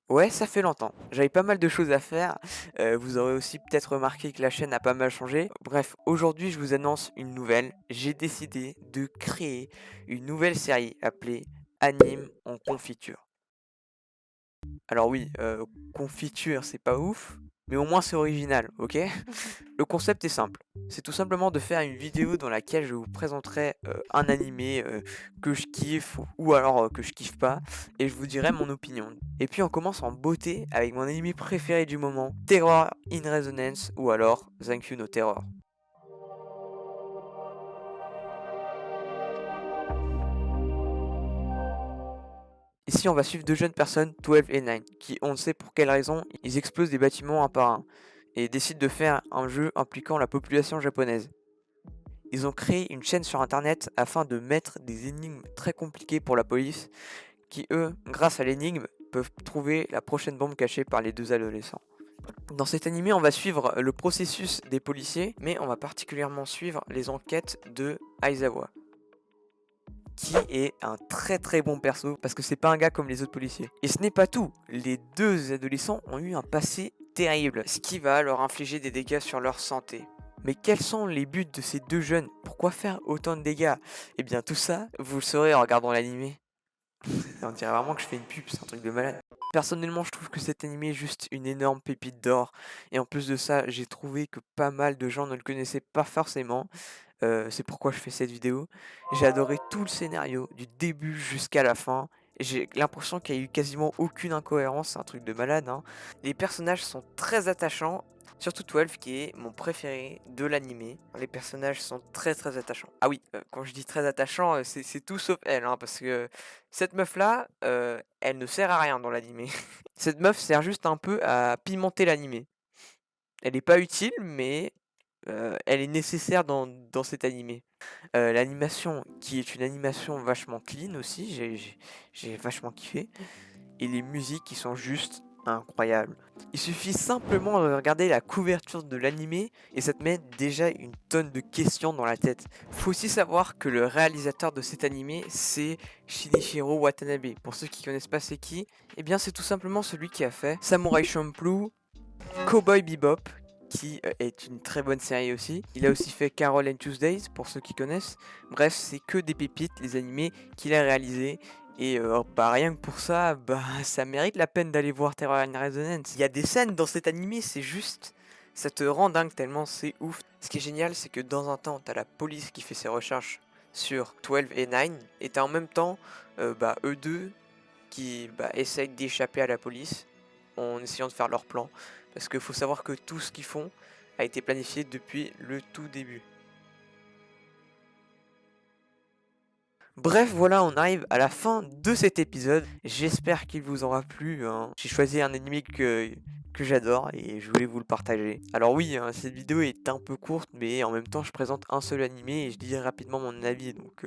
Ouais, ça fait longtemps. J'avais pas mal de choses à faire. Vous aurez aussi peut-être remarqué que la chaîne a pas mal changé. Bref, aujourd'hui, je vous annonce une nouvelle. J'ai décidé de créer une nouvelle série appelée Anime en confiture. Alors oui, confiture, c'est pas ouf, mais au moins c'est original, OK? Le concept est simple. C'est tout simplement de faire une vidéo dans laquelle je vous présenterai, un animé, que je kiffe ou alors, que je kiffe pas et je vous dirai mon opinion. Et puis on commence en beauté avec mon animé préféré du moment, Terror in Resonance ou alors Thank You No Terror. Ici, on va suivre deux jeunes personnes, 12 et 9, qui, on ne sait pour quelle raison, ils explosent des bâtiments un par un et décident de faire un jeu impliquant la population japonaise. Ils ont créé une chaîne sur internet afin de mettre des énigmes très compliquées pour la police, qui eux, grâce à l'énigme, peuvent trouver la prochaine bombe cachée par les deux adolescents. Dans cet animé, on va suivre le processus des policiers, mais on va particulièrement suivre les enquêtes de Aizawa, qui est un très très bon perso parce que c'est pas un gars comme les autres policiers. Et ce n'est pas tout, les deux adolescents ont eu un passé terrible, ce qui va leur infliger des dégâts sur leur santé. Mais quels sont les buts de ces deux jeunes? Pourquoi faire autant de dégâts? Eh bien tout ça, vous le saurez en regardant l'animé. On dirait vraiment que je fais une pub, c'est un truc de malade. Personnellement, je trouve que cet animé est juste une énorme pépite d'or. Et en plus de ça, j'ai trouvé que pas mal de gens ne le connaissaient pas forcément. C'est pourquoi je fais cette vidéo. J'ai adoré tout le scénario, du début jusqu'à la fin. J'ai l'impression qu'il y a eu quasiment aucune incohérence, c'est un truc de malade, hein. Les personnages sont très attachants, surtout 12 qui est mon préféré de l'animé. Les personnages sont très très attachants. Ah oui, quand je dis très attachant, c'est tout sauf elle, hein, parce que cette meuf-là, elle ne sert à rien dans l'animé. Cette meuf sert juste un peu à pimenter l'animé. Elle n'est pas utile, mais elle est nécessaire dans cet animé. L'animation qui est une animation vachement clean aussi, j'ai vachement kiffé et les musiques qui sont juste incroyables. Il suffit simplement de regarder la couverture de l'animé et ça te met déjà une tonne de questions dans la tête. Faut aussi savoir que le réalisateur de cet animé, c'est Shinichiro Watanabe. Pour ceux qui connaissent pas c'est qui, eh bien c'est tout simplement celui qui a fait Samurai Champloo, Cowboy Bebop, qui est une très bonne série aussi. Il a aussi fait Carol and Tuesdays, pour ceux qui connaissent. Bref, c'est que des pépites, les animés qu'il a réalisés. Et bah, rien que pour ça, bah, ça mérite la peine d'aller voir Terror in Resonance. Il y a des scènes dans cet animé, c'est juste... Ça te rend dingue tellement c'est ouf. Ce qui est génial, c'est que dans un temps, t'as la police qui fait ses recherches sur 12 et 9, et t'as en même temps bah, eux deux qui essayent d'échapper à la police en essayant de faire leur plan. Parce qu'il faut savoir que tout ce qu'ils font a été planifié depuis le tout début. Bref, voilà, on arrive à la fin de cet épisode. J'espère qu'il vous aura plu, hein. J'ai choisi un anime que j'adore et je voulais vous le partager. Alors oui, hein, cette vidéo est un peu courte, mais en même temps, je présente un seul animé et je dis rapidement mon avis. Donc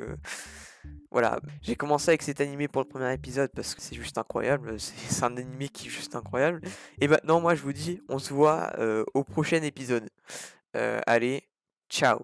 voilà, j'ai commencé avec cet animé pour le premier épisode parce que c'est juste incroyable. C'est un animé qui est juste incroyable. Et maintenant, moi, je vous dis, on se voit au prochain épisode. Allez, ciao!